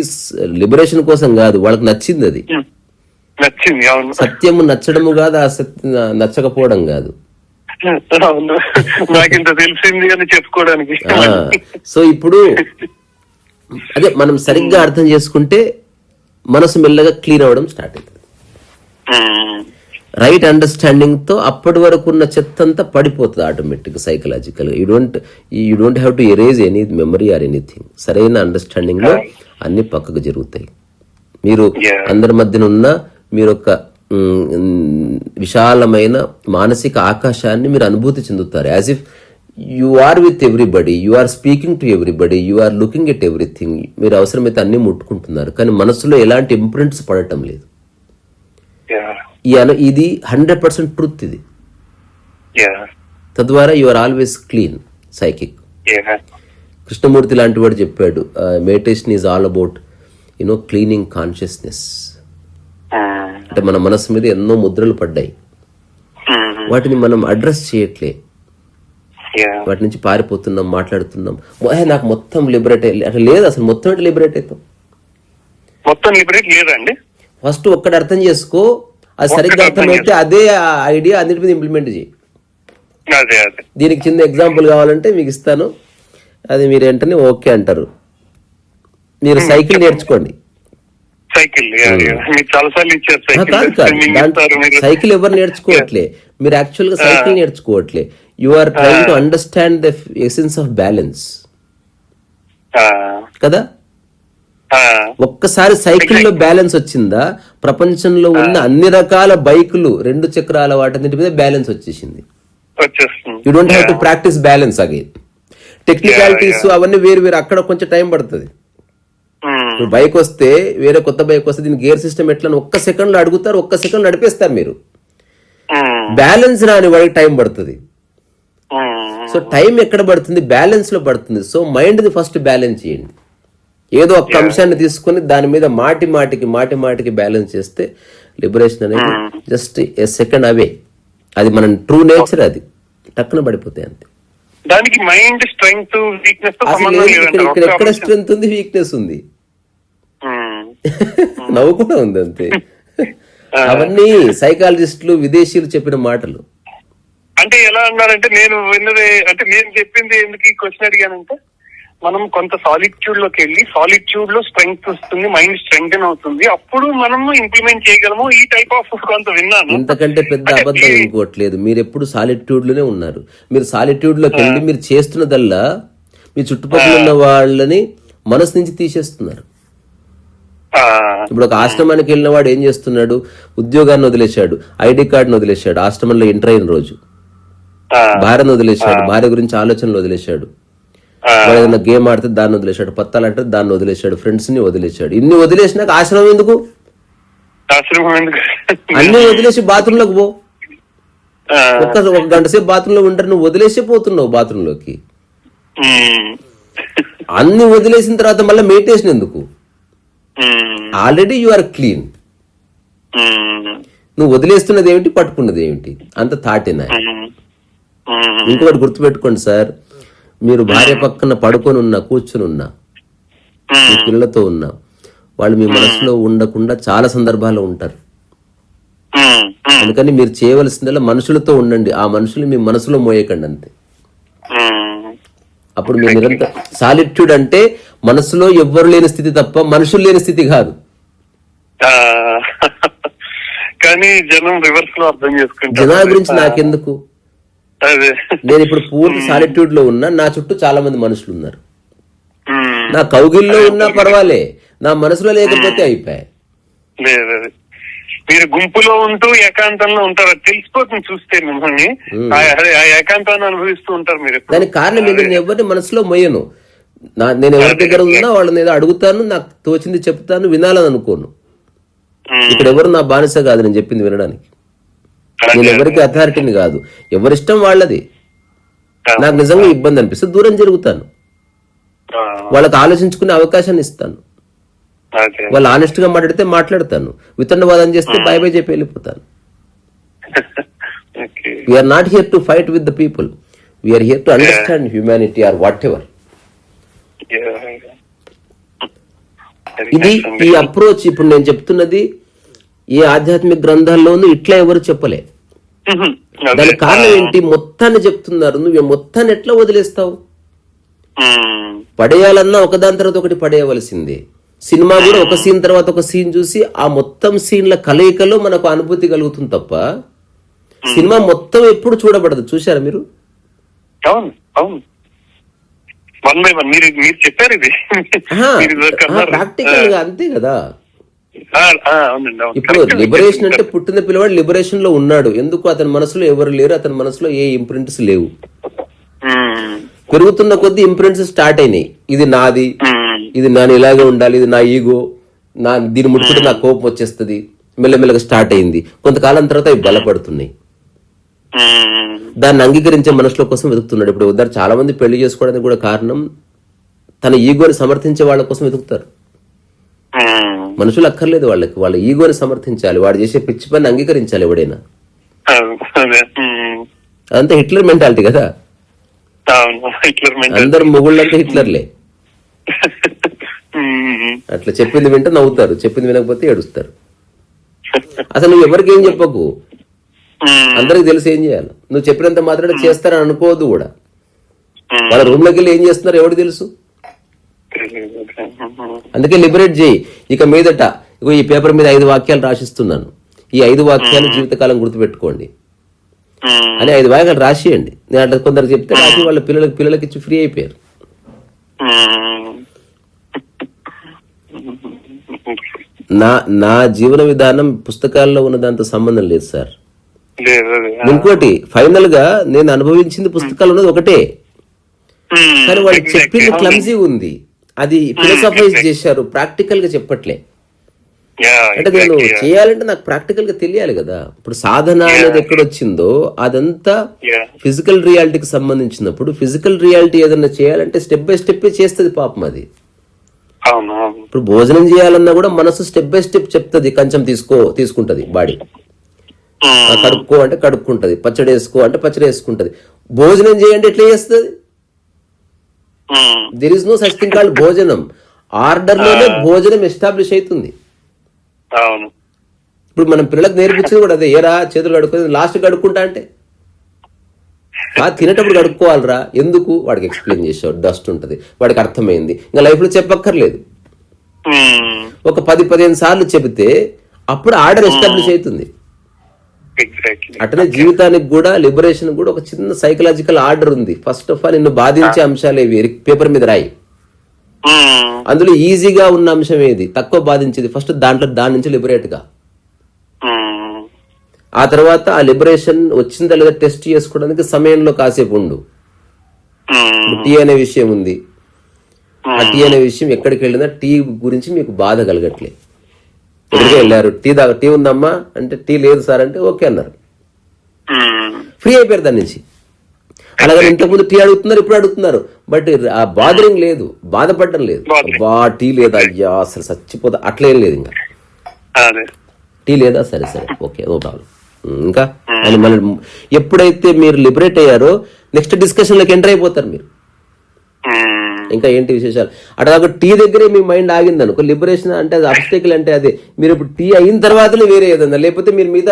లిబరేషన్ కోసం కాదు, వాళ్ళకి నచ్చింది. అది సత్యము నచ్చడము కాదు, అసత్యం నచ్చకపోవడం కాదు. సో ఇప్పుడు అదే మనం సరిగ్గా అర్థం చేసుకుంటే మనసు మెల్లగా క్లీన్ అవ్వడం స్టార్ట్ అవుతుంది. రైట్ అండర్స్టాండింగ్ తో అప్పటి వరకు ఉన్న చెత్త అంతా పడిపోతుంది ఆటోమేటిక్ సైకలాజికల్ గా. You don't have to erase any memory or anything. సరైన అండర్స్టాండింగ్ లో అన్ని పక్కకు జరుగుతాయి. మీరు అందరి మధ్యన ఉన్న మీరు ఒక విశాలమైన మానసిక ఆకాశాన్ని మీరు అనుభూతి చెందుతారు. As if you are with everybody, you are speaking to everybody, you are looking at everything. మీరు అవసరమైతే అన్ని ముట్టుకుంటున్నారు, కానీ మనసులో ఎలాంటి ఇంప్రింట్స్ పడటం లేదు. ఇది 100% ట్రూత్. ఇది తద్వారా you are always clean psychic. Krishnamurti లాంటి వాడు చెప్పాడు, meditation is all about cleaning consciousness. అంటే మన మనసు మీద ఎన్నో ముద్రలు పడ్డాయి, వాటిని మనం అడ్రస్ చేయట్లే, వాటి నుంచి పారిపోతున్నాం, మాట్లాడుతున్నాం. నాకు మొత్తం లిబరేట్ అట్లా లేదు. అసలు మొత్తం ఎట్లా లిబరేట్ అవుతాం? మొత్తం లిబరేట్ లేదండి. ఫస్ట్ ఒక్కటి అర్థం చేసుకో, అది సరిగ్గా అర్థమైతే అదే ఐడియా అన్నిటి మీద ఇంప్లిమెంట్ చేయి. దీనికి చిన్న ఎగ్జాంపుల్ కావాలంటే మీకు ఇస్తాను, అది మీరు వెంటనే ఓకే అంటారు. మీరు సైకిల్ నేర్చుకోండి. సైకిల్ ఎవరు నేర్చుకోవట్లే, మీరు యాక్చువల్ గా సైకిల్ నేర్చుకోవట్లే. You are trying to understand the essence of balance కదా. ఒక్కసారి సైకిల్లో బ్యాలెన్స్ వచ్చిందా, ప్రపంచంలో ఉన్న అన్ని రకాల బైకులు, 2 చక్రాల వాటన్నిటి మీద బ్యాలెన్స్ వచ్చేసింది. You don't have to practice balance again. Technicalities అవన్నీ వేరు వేరు, అక్కడ కొంచెం టైం పడుతుంది. ఇప్పుడు బైక్ వస్తే, వేరే కొత్త బైక్ వస్తే దీని గేర్ సిస్టమ్ ఎట్లా ఒక్క సెకండ్ లో అడుగుతారు, ఒక్క సెకండ్ లో నడిపేస్తారు మీరు. బ్యాలెన్స్ రాని వాడికి టైం పడుతుంది. సో టైం ఎక్కడ పడుతుంది? బ్యాలెన్స్ లో పడుతుంది. So mind the first balance చేయండి. ఏదో ఒక అంశాన్ని తీసుకుని దాని మీద మాటి మాటికి బ్యాలెన్స్ చేస్తే లిబరేషన్ అనేది జస్ట్ ఏ సెకండ్ అవే. అది మన ట్రూ నేచర్, అది టక్కున పడిపోతాయి అంతే. దానికి మైండ్ స్ట్రెంగ్త్ వీక్నెస్ ఇక్కడ ఎక్కడ స్ట్రెంగ్త్ ఉంది, వీక్నెస్ ఉంది, నవ్వు కూడా ఉంది అంతే. అవన్నీ సైకాలజిస్టులు, విదేశీయులు చెప్పిన మాటలు. అంటే ఎలా అన్నారంటే, నేను విన్నది అంటే, నేను చెప్పింది ఎందుకు ఈ క్వశ్చన్ అడిగానంటే, మనం కొంత సాలిట్యూడ్ లోకి వెళ్ళి సాలిట్యూడ్ లో స్ట్రెంగ్త్ వస్తుంది, మైండ్ స్ట్రెంగ్త్ అవుతుంది, అప్పుడు మనం ఇంప్లిమెంట్ చేయగలము. ఈ టైప్ ఆఫ్ కొంత విన్నాను. ఇంతకంటే పెద్ద అబద్ధం ఇంకోట్లేదు. మీరు ఎప్పుడు సాలిట్యూడ్ లోనే ఉన్నారు. మీరు సాలిట్యూడ్ లోకి వెళ్ళి మీరు చేస్తున్నదల్లా మీ చుట్టుపక్కల ఉన్న వాళ్ళని మనసు నుంచి తీసేస్తున్నారు. ఇప్పుడు ఒక ఆశ్రమానికి వెళ్ళిన వాడు ఏం చేస్తున్నాడు? ఉద్యోగాన్ని వదిలేశాడు, ఐడి కార్డును వదిలేశాడు, ఆశ్రమంలో ఎంటర్ అయిన రోజు భార్యను వదిలేశాడు, భార్య గురించి ఆలోచనలు వదిలేశాడు, ఏదైనా గేమ్ ఆడితే దాన్ని వదిలేశాడు, పత్తాలంటే దాన్ని వదిలేశాడు, ఫ్రెండ్స్ ని వదిలేశాడు. ఇన్ని వదిలేసినాక ఆశ్రమం ఎందుకు? అన్ని వదిలేసి బాత్రూమ్ లోకి పో. ఒక గంట సేపు బాత్రూమ్ లో ఉంటారు, నువ్వు వదిలేసే పోతున్నావు బాత్రూమ్ లోకి. అన్ని వదిలేసిన తర్వాత మళ్ళీ మెడిటేషన్ ఎందుకు? Already you are clean. నువ్వు వదిలేస్తున్నది ఏమిటి, పట్టుకున్నది ఏమిటి? అంత థాటేనా? ఇంకొకటి గుర్తుపెట్టుకోండి సార్, మీరు భార్య పక్కన పడుకొని ఉన్నా, కూర్చుని ఉన్నా, మీ పిల్లలతో ఉన్నా, వాళ్ళు మీ మనసులో ఉండకుండా చాలా సందర్భాల్లో ఉంటారు. అందుకని మీరు చేయవలసిందల్లా మనుషులతో ఉండండి, ఆ మనుషులు మీ మనసులో మోయకండి అంతే. అప్పుడు మీ నిరంతరం సాలిట్యూడ్ అంటే మనసులో ఎవ్వరు లేని స్థితి తప్ప మనుషులు లేని స్థితి కాదు. కానీ జనం రివర్స్ లో అర్థం చేసుకుంటారు. జనాల గురించి నాకెందుకు? నేను ఇప్పుడు పూర్తి సాలిట్యూడ్ లో ఉన్నా, నా చుట్టూ చాలా మంది మనుషులు ఉన్నారు. నా కౌగిల్లో ఉన్నా పర్వాలే, నా మనసులో లేకపోతే అయిపోయాయి. మీరు గుంపులో ఉంటూ ఏకాంతంలో ఉంటారు, తెలిసిపోతుంది చూస్తే మిమ్మల్ని. ఆ ఏకాంతాన్ని అనుభవిస్తూ ఉంటారు మీరు. దానికి కారణం ఏంటి? నేను ఎవరిని మనసులో మొయ్యను. నేను ఎవరి దగ్గర ఉన్నా వాళ్ళని ఏదో అడుగుతాను, నాకు తోచింది చెప్తాను, వినాలని అనుకోను. ఇక్కడ ఎవరు నా బానిస కాదు నేను చెప్పింది వినడానికి. నేను ఎవరికి అథారిటీని కాదు, ఎవరిష్టం వాళ్ళది. నాకు నిజంగా ఇబ్బంది అనిపిస్తే దూరం జరుగుతాను, వాళ్ళకి ఆలోచించుకునే అవకాశాన్ని ఇస్తాను. వాళ్ళు ఆనెస్ట్ గా మాట్లాడితే మాట్లాడతాను, వితండవాదం చేస్తే బై బై చెప్పి వెళ్ళిపోతాను. We're not here to fight with the people, we're here to understand humanity or whatever. ఇది ఈ అప్రోచ్ ఇప్పుడు నేను చెప్తున్నది ఏ ఆధ్యాత్మిక గ్రంథాల్లోనూ ఇట్లా ఎవరు చెప్పలే. దానికి కారణం ఏంటి? మొత్తాన్ని చెప్తున్నారు. నువ్వు మొత్తాన్ని ఎట్లా వదిలేస్తావు? పడేయాలన్నా ఒకదాని తర్వాత ఒకటి పడేయవలసిందే. సినిమా కూడా ఒక సీన్ తర్వాత ఒక సీన్ చూసి ఆ మొత్తం సీన్ల కలయికలో మనకు అనుభూతి కలుగుతుంది తప్ప సినిమా మొత్తం ఎప్పుడు చూడబడదు. చూశారా మీరు? అవును అవును, వన్ బై వన్ మీరు చెప్పారు. ఇది ప్రాక్టికల్ గా అంతే కదా. అవునండి, అవును. ఇప్పుడు లిబరేషన్ అంటే పుట్టిన పిల్లవాడు లిబరేషన్ లో ఉన్నాడు. ఎందుకు? అతని మనసులో ఎవరు లేరు, అతని మనసులో ఏ ఇంప్రింట్స్ లేవు. పెరుగుతున్న కొద్దీ ఇంప్రింట్స్ స్టార్ట్ అయినాయి. ఇది నాది, ఇది నేను ఇలాగే ఉండాలి, ఇది నా ఈగో, దీన్ని ముట్టుకుంటే నాకు కోపం వచ్చేస్తుంది, మెల్లమెల్లగా స్టార్ట్ అయింది. కొంతకాలం తర్వాత అవి బలపడుతున్నాయి. దాన్ని అంగీకరించే మనుషుల కోసం వెతుకుతున్నాడు. ఇప్పుడు ఉదాహరణ చాలా మంది పెళ్లి చేసుకోవడానికి కూడా కారణం తన ఈగోని సమర్థించే వాళ్ళ కోసం వెతుకుతారు. మనుషులు అక్కర్లేదు వాళ్ళకి, వాళ్ళ ఈగోని సమర్థించాలి, వాడు చేసే పిచ్చి పని అంగీకరించాలి ఎవడైనా. అదంతా హిట్లర్ మెంటాలిటీ కదా. అందరు మొగుళ్ళంతా హిట్లర్లే. అట్లా చెప్పింది వింటే నవ్వుతారు, చెప్పింది వినకపోతే ఏడుస్తారు. అసలు నువ్వు ఎవరికి ఏం చెప్పకు, అందరికి తెలిసి ఏం చేయాలి. నువ్వు చెప్పినంత మాత్రం చేస్తారని అనుకోవద్దు కూడా. వాళ్ళ రూమ్ లోకి వెళ్ళి ఏం చేస్తున్నారు ఎవరికి తెలుసు. అందుకే లిబరేట్ చేయి. ఇక మీదట ఇగో ఈ పేపర్ మీద 5 వాక్యాలు రాసిస్తున్నాను, ఈ 5 వాక్యాలు జీవితకాలం గుర్తుపెట్టుకోండి అని 5 వాక్యాలు రాసియండి. నేను అట్లా కొందరు చెప్తే రాసి వాళ్ళ పిల్లలకి ఇచ్చి ఫ్రీ అయిపోయారు. నా జీవన విధానం పుస్తకాల్లో ఉన్న దాంతో సంబంధం లేదు సార్. ఇంకోటి ఫైనల్ గా నేను అనుభవించింది పుస్తకాలు ఉన్నది ఒకటే, కానీ వాళ్ళు చెప్పింది క్లమ్జీ ఉంది. అది ఫిలాసఫైజ్ చేశారు, ప్రాక్టికల్ గా చెప్పట్లే. అంటే నేను చేయాలంటే నాకు ప్రాక్టికల్ గా తెలియాలి కదా. ఇప్పుడు సాధన అనేది ఎక్కడొచ్చిందో అదంతా ఫిజికల్ రియాలిటీకి సంబంధించినప్పుడు, ఫిజికల్ రియాలిటీ ఏదన్నా చేయాలంటే స్టెప్ బై స్టెప్ చేస్తుంది పాపం అది. ఇప్పుడు భోజనం చేయాలన్నా కూడా మనసు స్టెప్ బై స్టెప్ చెప్తుంది. కంచం తీసుకుంటది బాడీ, కడుక్కో అంటే కడుక్కుంటది, పచ్చడి వేసుకో అంటే పచ్చడి వేసుకుంటది. భోజనం చేయంటే ఎట్లా చేస్తుంది? There is no such thing called భోజనం. ఆర్డర్ లోనే భోజనం ఎస్టాబ్లిష్ అవుతుంది. ఇప్పుడు మనం పిల్లలకు నేర్పించింది కూడా అదే. ఏరా చేతులు కడుక్కుంది, లాస్ట్ కడుక్కుంటా అంటే తినేటప్పుడు కడుక్కోవాలరా. ఎందుకు? వాడికి ఎక్స్ప్లెయిన్ చేసావు, డస్ట్ ఉంటది, వాడికి అర్థమైంది, ఇంకా లైఫ్ లో చెప్పక్కర్లేదు. ఒక 10-15 సార్లు చెబితే అప్పుడు ఆర్డర్ ఎస్టాబ్లిష్ అవుతుంది. అట్లనే జీవితానికి కూడా, లిబరేషన్ కూడా ఒక చిన్న సైకలాజికల్ ఆర్డర్ ఉంది. ఫస్ట్ ఆఫ్ ఆల్ నిన్ను బాధించే అంశాలు ఏవి పేపర్ మీద రాయి. అందులో ఈజీగా ఉన్న అంశం ఏది, తక్కువ బాధించేది, ఫస్ట్ దాని నుంచి లిబరేట్ గా. ఆ తర్వాత ఆ లిబరేషన్ వచ్చిందా లేదా టెస్ట్ చేసుకోవడానికి సమయంలో కాసేపు ఉండు. టీ అనే విషయం ఉంది, ఆ టీ అనే విషయం ఎక్కడికి వెళ్ళినా టీ గురించి మీకు బాధ కలగట్లే. ఎక్కడికి వెళ్ళారు, టీ ఉందమ్మా అంటే టీ లేదు సార్ అంటే ఓకే అన్నారు, ఫ్రీ అయిపోయారు దాని నుంచి. అలాగే ఇంతకుముందు టీ అడుగుతున్నారు, ఇప్పుడు అడుగుతున్నారు, బట్ ఆ బాదరింగ్ లేదు, బాధపడడం లేదు. టీ లేదా, అయ్యా అసలు చచ్చిపోతా, అట్లా ఏం లేదు. ఇంకా టీ లేదా, సరే ఓకే, నో ప్రాబ్లం. ఇంకా అని మళ్ళీ ఎప్పుడైతే మీరు లిబరేట్ అయ్యారో నెక్స్ట్ డిస్కషన్ లోకి ఎంటర్ అయిపోతారు మీరు. ఇంకా ఏంటి విశేషాలు అట్లా టీ దగ్గరే మీ మైండ్ ఆగింది అనుకో, లిబరేషన్ అంటే అది అబ్స్టేకల్ అంటే అదే. మీరు ఇప్పుడు టీ అయిన తర్వాతనే వేరే ఏదన్నా, లేకపోతే మీరు మిగతా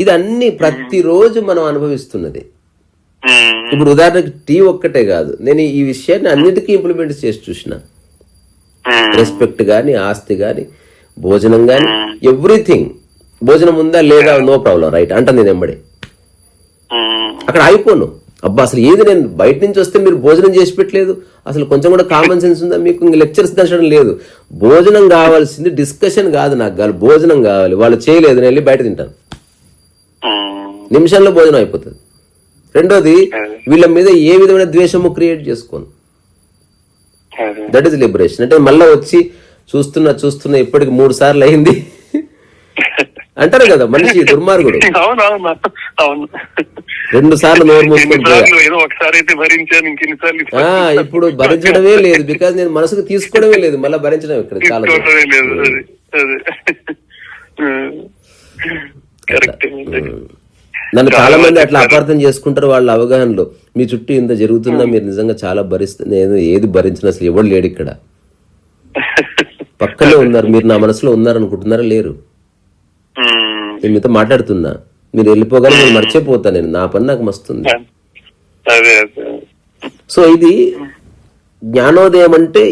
ఇది అన్ని ప్రతిరోజు మనం అనుభవిస్తున్నది. ఇప్పుడు ఉదాహరణకి టీ ఒక్కటే కాదు, నేను ఈ విషయాన్ని అన్నిటికీ ఇంప్లిమెంట్ చేసి చూసిన. రెస్పెక్ట్ గాని, ఆస్తి గాని, భోజనం గాని, ఎవ్రీథింగ్. భోజనం ఉందా లేదా, నో ప్రాబ్లం, రైట్ అంట నేను ఎంబడే అక్కడ అయిపోను. అబ్బా అసలు ఏది, నేను బయట నుంచి వస్తే మీరు భోజనం చేసి పెట్టలేదు, అసలు కొంచెం కూడా కామన్ సెన్స్ ఉందా మీకు? ఇంక లెక్చర్స్ దర్శనం లేదు. భోజనం కావాల్సింది డిస్కషన్ కాదు, నాకు కాదు, భోజనం కావాలి. వాళ్ళు చేయలేదు, నేను వెళ్ళి బయట తింటాను, నిమిషంలో భోజనం అయిపోతుంది. రెండోది, వీళ్ళ మీద ఏ విధమైన ద్వేషము క్రియేట్ చేసుకోను. That is liberation. అంటే మళ్ళా వచ్చి చూస్తున్నా ఇప్పటికి 3 సార్లు అయింది అంటారు కదా మనిషి, దుర్మార్గుడు. 2 సార్లు నోరు మూసుకొని ఇప్పుడు భరించడమే లేదు, బికాజ్ నేను మనసుకు తీసుకోవడమే లేదు, మళ్ళీ భరించడం ఇక్కడ చాలా. నన్ను చాలా మంది అట్లా అపార్థం చేసుకుంటారు వాళ్ళ అవగాహనలో. మీ చుట్టూ ఇంత జరుగుతుందా, మీరు నిజంగా చాలా నేను ఏది భరించిన అసలు ఎవరు లేడు ఇక్కడ, పక్కనే ఉన్నారు, మీరు నా మనసులో ఉన్నారు అనుకుంటున్నారా? లేరు. నేను మీతో మాట్లాడుతున్నా, మీరు వెళ్ళిపోగానే నేను మర్చిపోతా, నేను నా పని నాకు మస్తుంది. సో ఇది జ్ఞానోదయం అంటే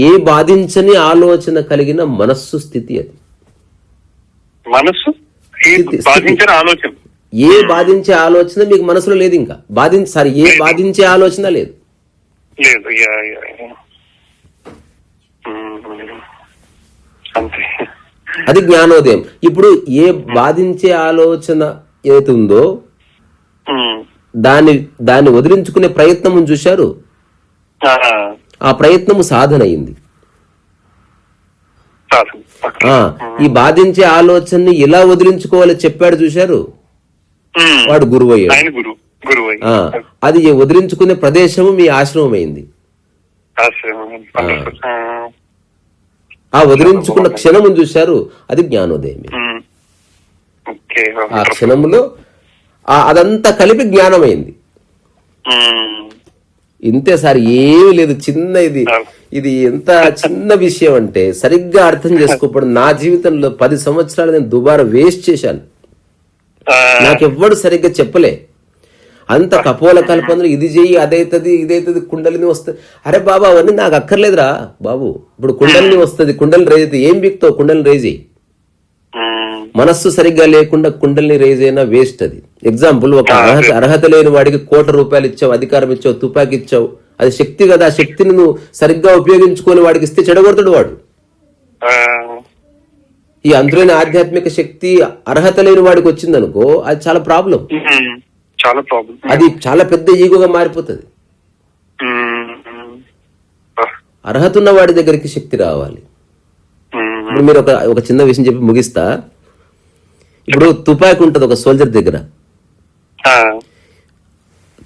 ఏ బాధించని ఆలోచన కలిగిన మనస్సు స్థితి. అది ఏ బాధించే ఆలోచన మీకు మనసులో లేదు. ఇంకా ఏ బాధించే ఆలోచన లేదు. అంతే. అది జ్ఞానోదయం. ఇప్పుడు ఏ బాధించే ఆలోచన ఏతుందో దాన్ని వదిలించుకునే ప్రయత్నం చూశారు, ఆ ప్రయత్నము సాధన అయింది. ఈ బాధించే ఆలోచనని ఎలా వదిలించుకోవాలో చెప్పాడు చూశారు, వాడు గురువు అయ్యాడు. అది వదిలించుకునే ప్రదేశము మీ ఆశ్రమం అయింది. ఆ వదిలించుకున్న క్షణము చూశారు, అది జ్ఞానోదయం. ఆ క్షణములో అదంతా కలిపి జ్ఞానమైంది. ఇంతే సార్, ఏమీ లేదు. చిన్న ఇది ఎంత చిన్న విషయం అంటే సరిగ్గా అర్థం చేసుకోకపోవడం. నా జీవితంలో 10 సంవత్సరాలు నేను దుబారా వేస్ట్ చేశాను. నాకెవ్వడు సరిగ్గా చెప్పలే. అంత కపోల కల్పనలు, ఇది చెయ్యి అదైతుంది ఇదైతుంది, కుండలిని వస్తుంది. అరే బాబా అవన్నీ నాకు అక్కర్లేదురా బాబు. ఇప్పుడు కుండలిని వస్తుంది, కుండలిని రేజ్ అయితే ఏం బిక్తావు? కుండలిని రేజ్ అయ్యి. మనస్సు సరిగ్గా లేకుండా కుండలిని రేజ్ అయినా వేస్ట్. అది ఎగ్జాంపుల్, ఒక అర్హత లేని వాడికి ₹1,00,00,000 ఇచ్చావు, అధికారం ఇచ్చావు, తుపాకి ఇచ్చావు, అది శక్తి కదా. ఆ శక్తిని నువ్వు సరిగ్గా ఉపయోగించుకొని వాడికి ఇస్తే చెడగొడతాడు వాడు. ఈ అందులోని ఆధ్యాత్మిక శక్తి అర్హత లేని వాడికి వచ్చిందనుకో, అది చాలా ప్రాబ్లం. అది చాలా పెద్ద ఈగోగా మారిపోతుంది. అర్హత ఉన్న వాడి దగ్గరికి శక్తి రావాలి. ఇప్పుడు మీరు ఒక చిన్న విషయం చెప్పి ముగిస్తా. ఇప్పుడు తుపాకి ఉంటుంది ఒక సోల్జర్ దగ్గర.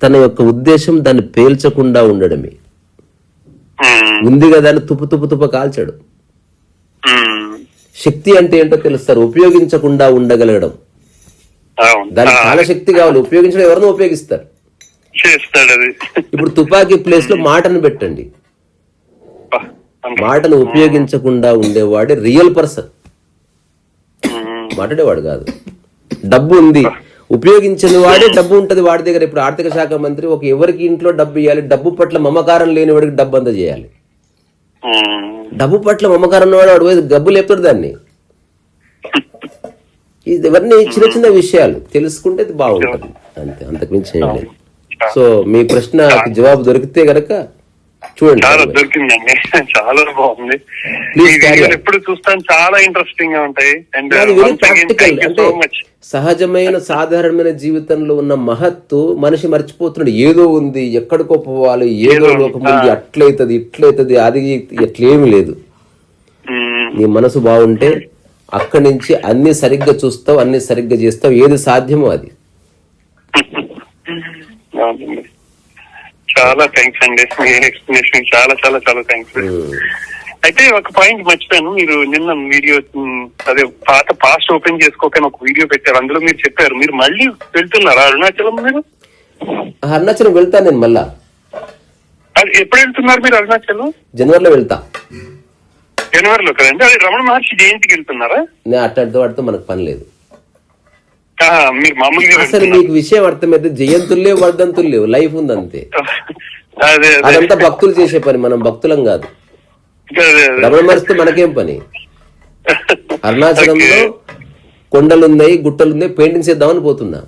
తన యొక్క ఉద్దేశం దాన్ని పేల్చకుండా ఉండడమే. ఉంది కదా అని తుప్పు కాల్చాడు. శక్తి అంటే ఏంటో తెలుస్తారు, ఉపయోగించకుండా ఉండగలగడం. దానికి చాలా శక్తి కావాలి. ఉపయోగించడం ఎవరినో ఉపయోగిస్తారు. ఇప్పుడు తుపాకీ ప్లేస్ లో మాటను పెట్టండి. మాటను ఉపయోగించకుండా ఉండేవాడే రియల్ పర్సన్. మాట్లాడేవాడు కాదు. డబ్బు ఉంది, ఉపయోగించని వాడే డబ్బు ఉంటది వాడి దగ్గర. ఇప్పుడు ఆర్థిక శాఖ మంత్రి ఎవరికి ఇంట్లో డబ్బు ఇవ్వాలి, డబ్బు పట్ల మమకారం లేని వాడికి డబ్బు అంతా చేయాలి. డబ్బు పట్ల మమకారం ఉన్నవాడు వాడు గబ్బు లేపుతాడు దాన్ని. ఇవన్నీ చిన్న చిన్న విషయాలు తెలుసుకుంటే ఇది బాగుంటుంది, అంతే, అంతకు మించి ఏం లేదు. సో మీ ప్రశ్నకి జవాబు దొరికితే గనక చూడండి. చాలా దొరికిందండి, చాలా బాగుంది. ఎప్పుడు చూస్తాను, చాలా ఇంట్రెస్టింగ్ గా ఉంటాయి. సహజమైన సాధారణమైన జీవితంలో ఉన్న మహత్తు మనిషి మర్చిపోతున్నాడు. ఏదో ఉంది, ఎక్కడికో పోవాలి, ఏదో లోకం ఉంది, అట్లయితది ఇట్లయితది, అది ఎట్లేమి లేదు. నీ మనసు బాగుంటే అక్కడి నుంచి అన్ని సరిగ్గా చూస్తావు, అన్ని సరిగ్గా చేస్తావు, ఏది సాధ్యమో అది. చాలా థ్యాంక్స్ అండి, మీ ఎక్స్ప్లెనేషన్ చాలా చాలా చాలా థ్యాంక్స్. అయితే ఒక పాయింట్ మర్చిపోయాను. మీరు నిన్న వీడియో అదే పాస్ట్ ఓపెన్ చేసుకోకని ఒక వీడియో పెట్టారు. అందులో మీరు చెప్పారు మీరు మళ్ళీ వెళ్తున్నారా అరుణాచలం? మీరు అరుణాచలం వెళ్తాను నేను మళ్ళా. ఎప్పుడు వెళ్తున్నారు మీరు అరుణాచలం? జనవరిలో వెళ్తా. జనవరిలో కదండి? అది రమణ మహర్షి జయంతికి వెళ్తున్నారా? నేను అట్టాడితో మనకు పని లేదు. మీరు మామూలుగా అసలు మీకు విషయం అర్థమైతే జయంతులు లేవు, వర్ధంతులు లేవు, లైఫ్ ఉంది అంతే. అదంతా భక్తులు చేసే పని, మనం భక్తులం కాదు. రమణ మహర్షితో మనకేం పని? అరుణాచలంలో కొండలున్నాయి, గుట్టలున్నాయి, పెయింటింగ్స్ వేద్దామని పోతున్నా.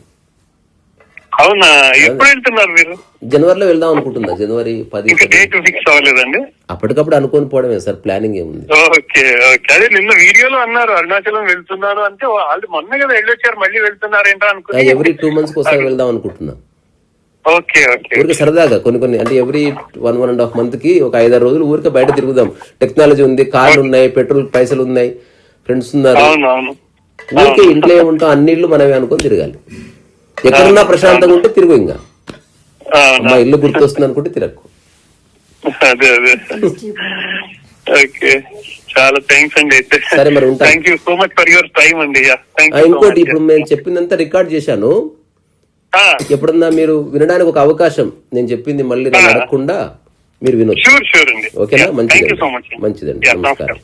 అవునా? ఎప్పుడు వెళ్తున్నారు మీరు? జనవరిలో వెళ్దాం అనుకుంటున్నా. జనవరి 10. ఫిక్స్ అవ్వలేదండి? అప్పటికప్పుడు అనుకొని పోవడమే సార్, ప్లానింగ్ ఏముంది. Okay okay. అదే నిన్న వీడియోలో అన్నారు అరుణాచలం వెళ్తున్నారు అంటే, వాళ్ళు మొన్న కదా వెళ్ళొచ్చారు, మళ్ళీ వెళ్తున్నారేంటో అనుకున్నా. ఎవ్రీ 2 months ఒకసారి వెళ్దాం అనుకుంటున్నా. Okay okay. ఊరికి సరదాగా కొన్ని అంటే ఎవ్రీ 1.5 month కి ఒక 5-6 రోజులు ఊరికి బయట తిరుగుదాం. టెక్నాలజీ ఉంది, కార్లు ఉన్నాయి, పెట్రోల్ పైసలు ఉన్నాయి, ఫ్రెండ్స్ ఉన్నారు. ఊరికి ఇంట్లో ఉంటాం, అన్ని ఇళ్ళు మనమే అనుకొని తిరగాలి. ఎక్కడున్నా ప్రశాంతంగా ఉంటే తిరుగు. ఇంకా మా ఇల్లు గుర్తొస్తుంది అనుకుంటే తిరగకు. అదే అదే. ఓకే, చాలా థ్యాంక్స్ అండి. అయితే సరే మరి ఉంటా. Thank you so much for your time అండి. ఇంకోటి, ఇప్పుడు నేను చెప్పిందంతా రికార్డ్ చేశాను. ఎప్పుడన్నా మీరు వినడానికి ఒక అవకాశం, నేను చెప్పింది మళ్ళీ అడగకుండా మీరు వినొచ్చు. షూర్ షూర్ అండి. ఓకేనా? మంచిదండి, మంచిదండి. నమస్కారం.